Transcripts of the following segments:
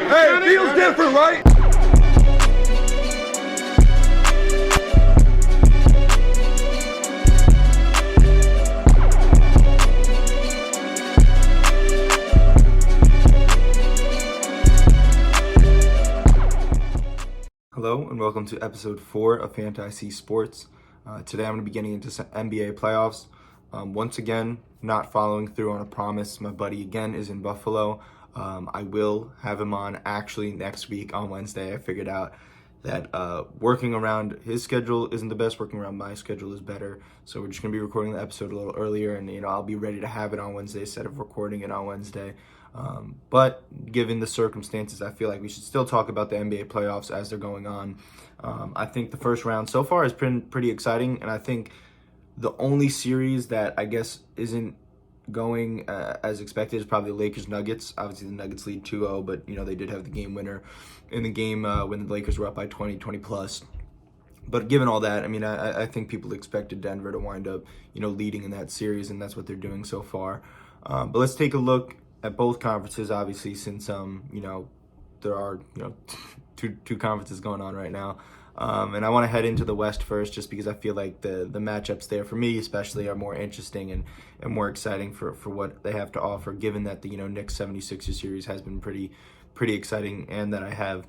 Hey, it feels different, right? Hello and welcome to episode 4 of Fantasy Sports. Today I'm going to be getting into some NBA playoffs. Once again, not following through on a promise. My buddy again is in Buffalo. I will have him on actually next week on Wednesday. I figured out that working around his schedule isn't the best. Working around my schedule is better. So we're just going to be recording the episode a little earlier, and I'll be ready to have it on Wednesday instead of recording it on Wednesday. But given the circumstances, I feel like we should still talk about the NBA playoffs as they're going on. I think the first round so far has been pretty exciting, and I think the only series that I guess isn't going as expected is probably the Lakers-Nuggets. Obviously, the Nuggets lead 2-0, but they did have the game winner in the game when the Lakers were up by 20 plus. But given all that, I think people expected Denver to wind up, leading in that series, and that's what they're doing so far. But let's take a look at both conferences, obviously, since there are two conferences going on right now. And I want to head into the West first, just because I feel like the matchups there for me especially are more interesting and more exciting for what they have to offer, given that the Knicks 76ers series has been pretty exciting, and that I have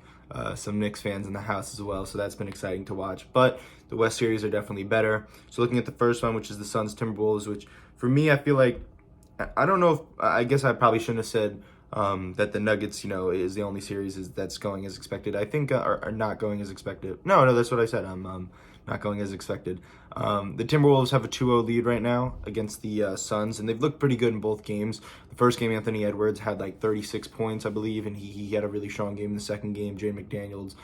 some Knicks fans in the house as well, so that's been exciting to watch. But the West series are definitely better. So looking at the first one, which is the Suns Timberwolves, which for me I feel like, I don't know if, I guess I probably shouldn't have said that the Nuggets, is the only series that's going as expected. I think are not going as expected. No, that's what I said. I'm not going as expected. The Timberwolves have a 2-0 lead right now against the Suns, and they've looked pretty good in both games. The first game, Anthony Edwards had like 36 points, I believe, and he had a really strong game. In the second game, Jaden McDaniels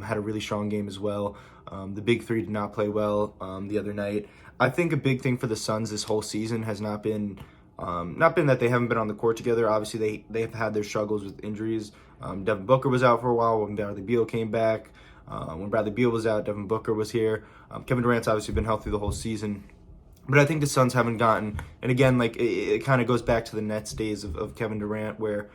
had a really strong game as well. The big three did not play well the other night. I think a big thing for the Suns this whole season has not been that they haven't been on the court together. Obviously, they've had their struggles with injuries. Devin Booker was out for a while when Bradley Beal came back. When Bradley Beal was out, Devin Booker was here. Kevin Durant's obviously been healthy the whole season. But I think the Suns haven't gotten, and again, it kind of goes back to the Nets days of Kevin Durant, where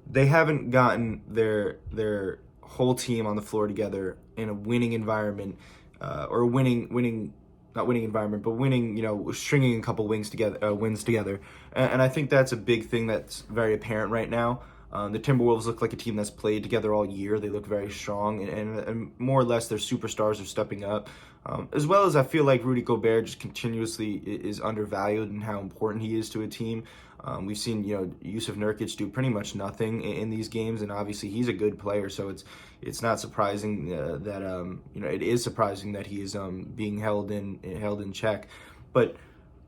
they haven't gotten their whole team on the floor together in a winning environment, or winning not winning environment, but winning, stringing a couple wins together. And I think that's a big thing that's very apparent right now. The Timberwolves look like a team that's played together all year. They look very strong, and more or less their superstars are stepping up. As well as I feel like Rudy Gobert just continuously is undervalued in how important he is to a team. We've seen, Yusuf Nurkic do pretty much nothing in these games, and obviously he's a good player, so it's not surprising that it is surprising that he is being held in check. But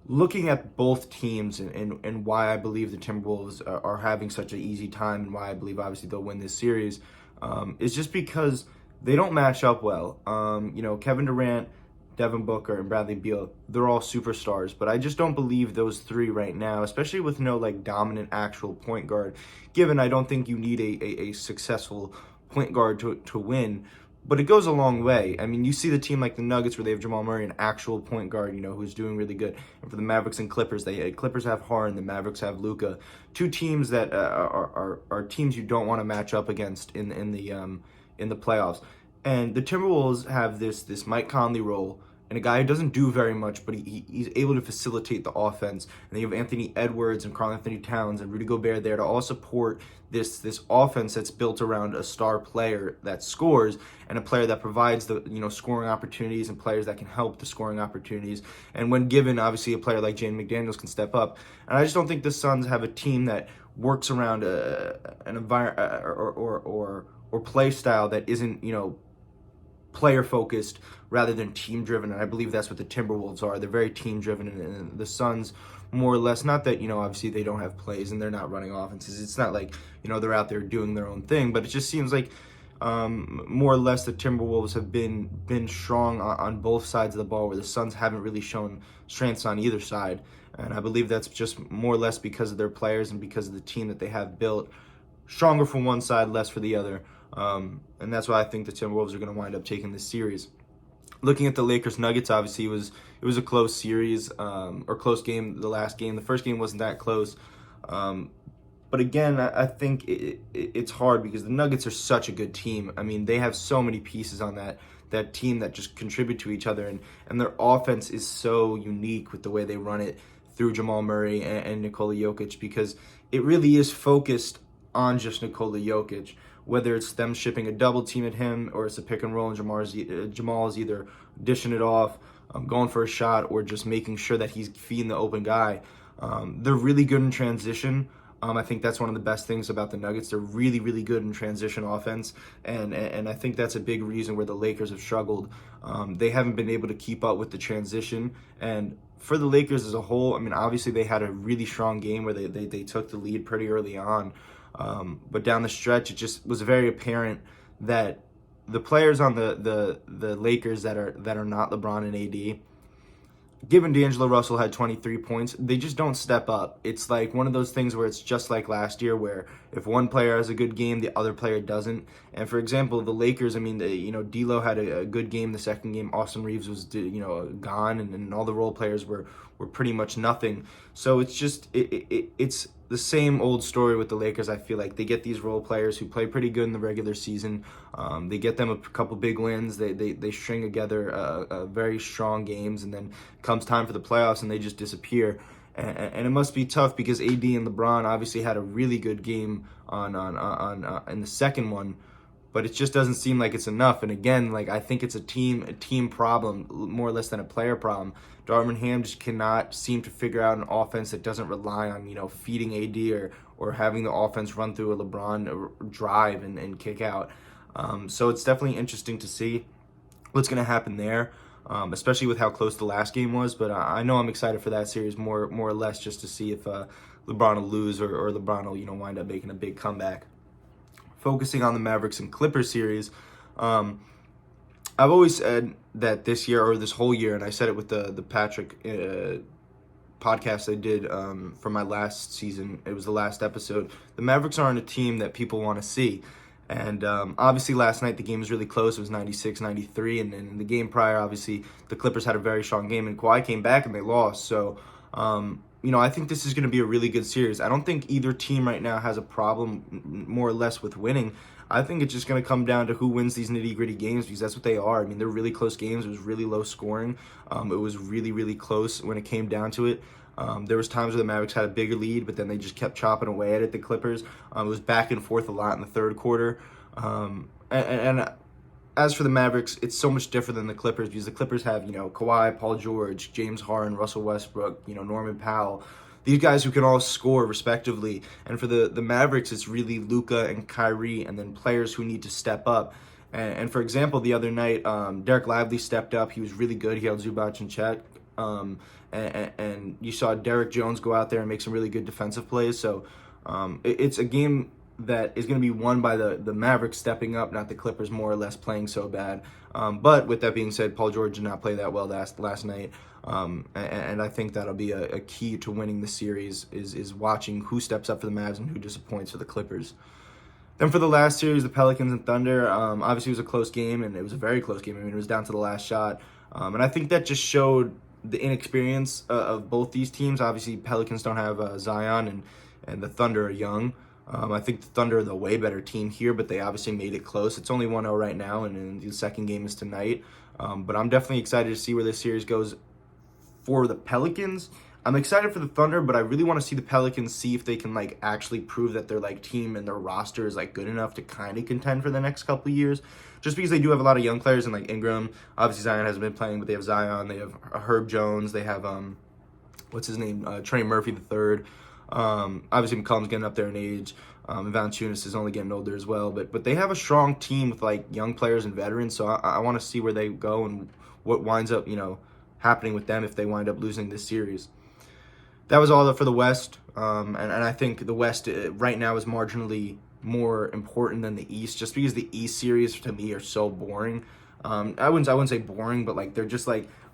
looking at both teams and why I believe the Timberwolves are having such an easy time, and why I believe obviously they'll win this series, is just because they don't match up well. Kevin Durant, Devin Booker, and Bradley Beal, they're all superstars, but I just don't believe those three right now, especially with no dominant actual point guard, given I don't think you need a successful point guard to win. But it goes a long way. You see the team like the Nuggets, where they have Jamal Murray, an actual point guard, who's doing really good. And for the Mavericks and Clippers, Clippers have Harden, the Mavericks have Luka. Two teams that are teams you don't want to match up against in the playoffs. And the Timberwolves have this Mike Conley role, and a guy who doesn't do very much, but he's able to facilitate the offense. And then you have Anthony Edwards and Karl-Anthony Towns and Rudy Gobert there to all support this offense that's built around a star player that scores, and a player that provides the scoring opportunities, and players that can help the scoring opportunities. And when given, obviously a player like Jaden McDaniels can step up. And I just don't think the Suns have a team that works around an environment or play style that isn't player focused rather than team driven, and I believe that's what the Timberwolves are. They're very team driven, and the Suns more or less, not that obviously they don't have plays and they're not running offenses. It's not like they're out there doing their own thing, but it just seems like more or less the Timberwolves have been strong on both sides of the ball, where the Suns haven't really shown strengths on either side. And I believe that's just more or less because of their players and because of the team that they have built. Stronger for one side, less for the other. And that's why I think the Timberwolves are going to wind up taking this series. Looking at the Lakers-Nuggets, obviously it was a close series, or close game, the last game. The first game wasn't that close. But again, I think it's hard because the Nuggets are such a good team. I mean, they have so many pieces on that team that just contribute to each other, and their offense is so unique with the way they run it through Jamal Murray and Nikola Jokic, because it really is focused on just Nikola Jokic. Whether it's them shipping a double team at him, or it's a pick and roll and Jamal is either dishing it off, going for a shot, or just making sure that he's feeding the open guy. They're really good in transition. I think that's one of the best things about the Nuggets. They're really, really good in transition offense, and I think that's a big reason where the Lakers have struggled. They haven't been able to keep up with the transition, and for the Lakers as a whole, I mean, obviously they had a really strong game where they took the lead pretty early on, but down the stretch, it just was very apparent that the players on the Lakers that are not LeBron and AD, given D'Angelo Russell had 23 points, they just don't step up. It's like one of those things where it's just like last year, where if one player has a good game, the other player doesn't. And for example, the Lakers, I mean, D'Lo had a good game the second game. Austin Reeves was, gone, and all the role players were pretty much nothing. So it's just it's the same old story with the Lakers. I feel like they get these role players who play pretty good in the regular season. They get them a couple big wins. They string together very strong games, and then comes time for the playoffs and they just disappear. And it must be tough because AD and LeBron obviously had a really good game on in the second one, but it just doesn't seem like it's enough. And again, like, I think it's a team problem more or less than a player problem. Darvin Ham just cannot seem to figure out an offense that doesn't rely on feeding AD or having the offense run through a LeBron drive and kick out. So it's definitely interesting to see what's going to happen there, especially with how close the last game was. But I know I'm excited for that series more or less just to see if LeBron will lose or LeBron will wind up making a big comeback. Focusing on the Mavericks and Clippers series, I've always said that this year, or this whole year, and I said it with the Patrick podcast I did for my last season, it was the last episode, the Mavericks aren't a team that people want to see. And obviously last night the game was really close. It was 96-93, and in the game prior, obviously, the Clippers had a very strong game, and Kawhi came back and they lost. So, I think this is going to be a really good series. I don't think either team right now has a problem more or less with winning. I think it's just going to come down to who wins these nitty-gritty games, because that's what they are. I mean, they're really close games. It was really low scoring. It was really, really close when it came down to it. There was times where the Mavericks had a bigger lead, but then they just kept chopping away at it, the Clippers. It was back and forth a lot in the third quarter. And as for the Mavericks, it's so much different than the Clippers, because the Clippers have, Kawhi, Paul George, James Harden, Russell Westbrook, Norman Powell. These guys who can all score respectively. And for the Mavericks, it's really Luka and Kyrie, and then players who need to step up. And for example, the other night, Derek Lively stepped up. He was really good. He held Zubac in check. And you saw Derek Jones go out there and make some really good defensive plays. So it's a game that is going to be won by the Mavericks stepping up, not the Clippers more or less playing so bad. But with that being said, Paul George did not play that well last night. And I think that'll be a key to winning the series is watching who steps up for the Mavs and who disappoints for the Clippers. Then for the last series, the Pelicans and Thunder, obviously it was a close game, and it was a very close game. I mean, it was down to the last shot. And I think that just showed the inexperience of both these teams. Obviously, Pelicans don't have Zion, and the Thunder are young. I think the Thunder are the way better team here, but they obviously made it close. It's only 1-0 right now, and the second game is tonight. But I'm definitely excited to see where this series goes for the Pelicans. I'm excited for the Thunder, but I really want to see the Pelicans see if they can actually prove that their team and their roster is good enough to kind of contend for the next couple of years. Just because they do have a lot of young players, and Ingram, obviously Zion hasn't been playing, but they have Zion, they have Herb Jones, they have what's his name, Trey Murphy III. Obviously McCollum's getting up there in age. Valanciunas is only getting older as well, but they have a strong team with young players and veterans. So I want to see where they go and what winds up happening with them if they wind up losing this series. That was all for the West, and I think the West right now is marginally more important than the East, just because the East series to me are so boring. I wouldn't say boring, but they're just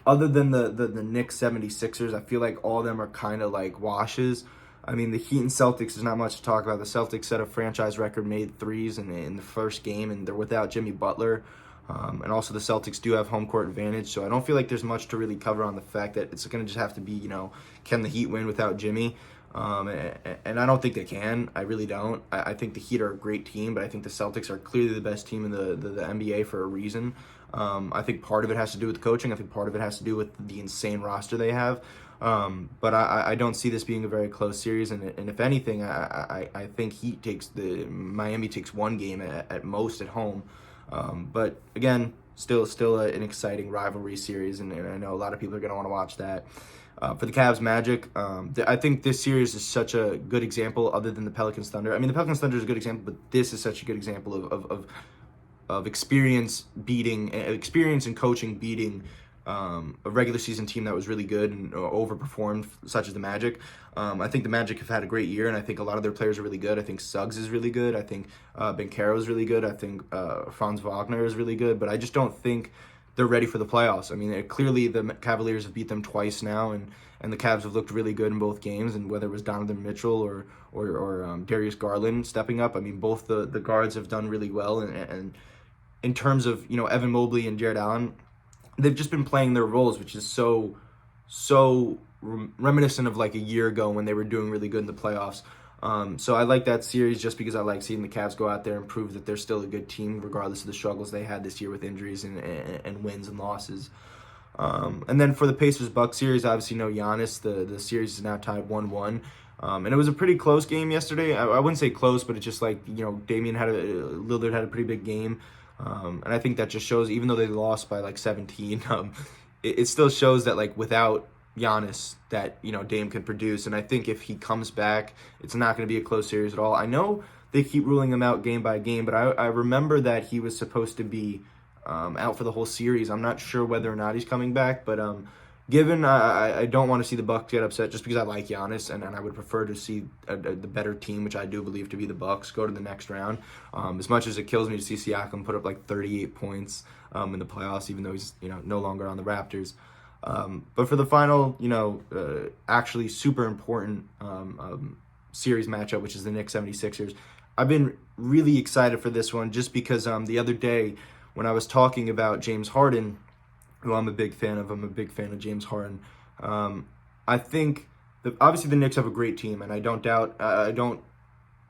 other than the Knicks 76ers, I feel like all of them are kind of washes. I mean, the Heat and Celtics is not much to talk about. The Celtics set a franchise record made threes in the first game, and they're without Jimmy Butler. And also the Celtics do have home court advantage, so I don't feel like there's much to really cover on the fact that it's going to just have to be, can the Heat win without Jimmy? And I don't think they can. I really don't. I think the Heat are a great team, but I think the Celtics are clearly the best team in the NBA for a reason. I think part of it has to do with the coaching. I think part of it has to do with the insane roster they have. But I don't see this being a very close series, and if anything, I think Miami takes one game at most at home. But again, still an exciting rivalry series, and I know a lot of people are going to want to watch that. For the Cavs Magic, I think this series is such a good example, other than the Pelicans Thunder. I mean, the Pelicans Thunder is a good example, but this is such a good example of experience and coaching beating a regular season team that was really good and overperformed, such as the Magic. I think the Magic have had a great year, and I think a lot of their players are really good. I think Suggs is really good. I think Banchero is really good. I think Franz Wagner is really good, but I just don't think they're ready for the playoffs. I mean, clearly the Cavaliers have beat them twice now, and the Cavs have looked really good in both games. And whether it was Donovan Mitchell or Darius Garland stepping up, I mean, both the guards have done really well. And in terms of Evan Mobley and Jared Allen, they've just been playing their roles, which is so reminiscent of like a year ago when they were doing really good in the playoffs. So I like that series just because I like seeing the Cavs go out there and prove that they're still a good team, regardless of the struggles they had this year with injuries and wins and losses. And then for the Pacers-Bucks series, obviously no Giannis. The series is now tied 1-1. And it was a pretty close game yesterday. I wouldn't say close, but it's just like, Lillard had a pretty big game. And I think that just shows, even though they lost by like 17, it still shows that like without Giannis that Dame can produce. And I think if he comes back, it's not going to be a close series at all. I know they keep ruling him out game by game, but I remember that he was supposed to be out for the whole series. I'm not sure whether or not he's coming back, but given I don't want to see the Bucks get upset just because I like Giannis, and I would prefer to see the better team, which I do believe to be the Bucks, go to the next round. As much as it kills me to see Siakam put up like 38 points in the playoffs, even though he's no longer on the Raptors. But for the final, actually super important series matchup, which is the Knicks 76ers, I've been really excited for this one just because the other day when I was talking about James Harden, who I'm a big fan of James Harden, I think obviously the Knicks have a great team, and I don't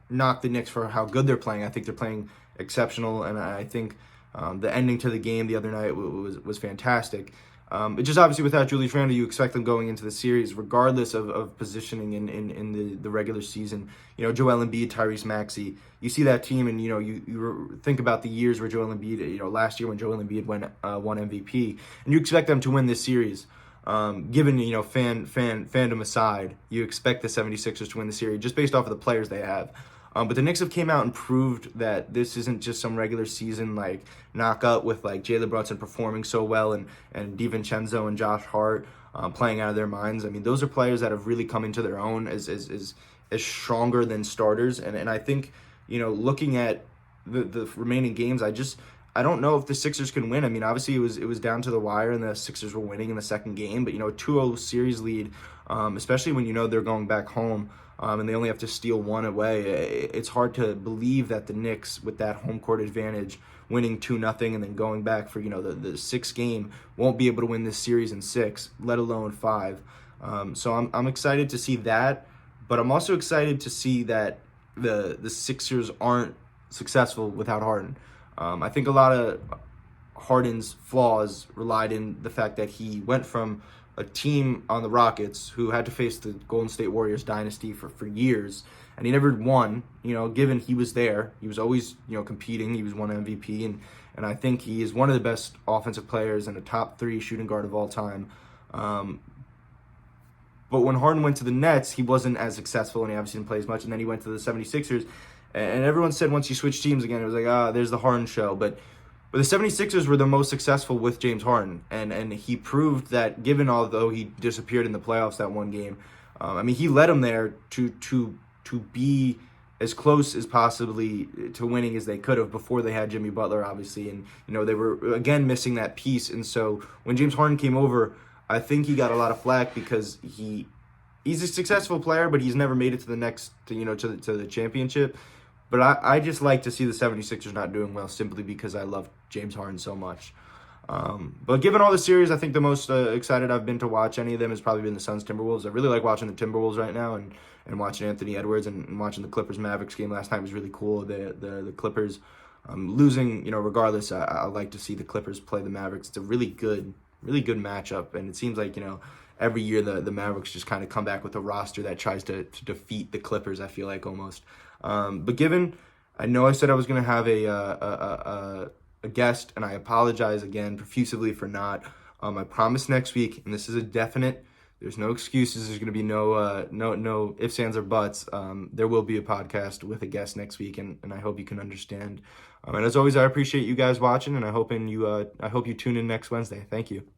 knock the Knicks for how good they're playing. I think they're playing exceptional, and I think the ending to the game the other night was fantastic. It's just obviously without Julius Randle, you expect them going into the series, regardless of positioning in the regular season. Joel Embiid, Tyrese Maxey, you see that team, and you think about the years where Joel Embiid, last year when Joel Embiid won MVP, and you expect them to win this series. Given fandom aside, you expect the 76ers to win the series just based off of the players they have. But the Knicks have came out and proved that this isn't just some regular season like knockout with like Jalen Brunson performing so well and DiVincenzo and Josh Hart playing out of their minds. I mean, those are players that have really come into their own as stronger than starters. And I think, looking at the remaining games, I don't know if the Sixers can win. I mean, obviously it was down to the wire and the Sixers were winning in the second game, but 2-0 series lead, especially when they're going back home. And they only have to steal one away. It's hard to believe that the Knicks, with that home court advantage, winning 2-0 and then going back for the sixth game, won't be able to win this series in 6, let alone 5. So I'm excited to see that, but I'm also excited to see that the Sixers aren't successful without Harden. I think a lot of Harden's flaws relied in the fact that he went from a team on the Rockets who had to face the Golden State Warriors dynasty for years, and he never won, given he was there. He was always, competing. He was one MVP, and I think he is one of the best offensive players and a top 3 shooting guard of all time. But when Harden went to the Nets, he wasn't as successful, and he obviously didn't play as much, and then he went to the 76ers, and everyone said once you switch teams again, it was like, there's the Harden show, but the 76ers were the most successful with James Harden, and he proved that, given although he disappeared in the playoffs that one game, he led them there to be as close as possibly to winning as they could have before they had Jimmy Butler, obviously, and they were again missing that piece. And so when James Harden came over, I think he got a lot of flack because he's a successful player, but he's never made it to the next to the championship. But I just like to see the 76ers not doing well simply because I love James Harden so much. But given all the series, I think the most excited I've been to watch any of them has probably been the Suns Timberwolves. I really like watching the Timberwolves right now, and watching Anthony Edwards and watching the Clippers Mavericks game last night was really cool. The Clippers losing, regardless, I like to see the Clippers play the Mavericks. It's a really good matchup, and it seems like every year the Mavericks just kind of come back with a roster that tries to defeat the Clippers. I feel like almost. But given, I know I said I was going to have a guest, and I apologize again profusely for not. I promise next week, and this is a definite. There's no excuses. There's going to be no ifs, ands, or buts. There will be a podcast with a guest next week, and I hope you can understand. And as always, I appreciate you guys watching, and I hope you tune in next Wednesday. Thank you.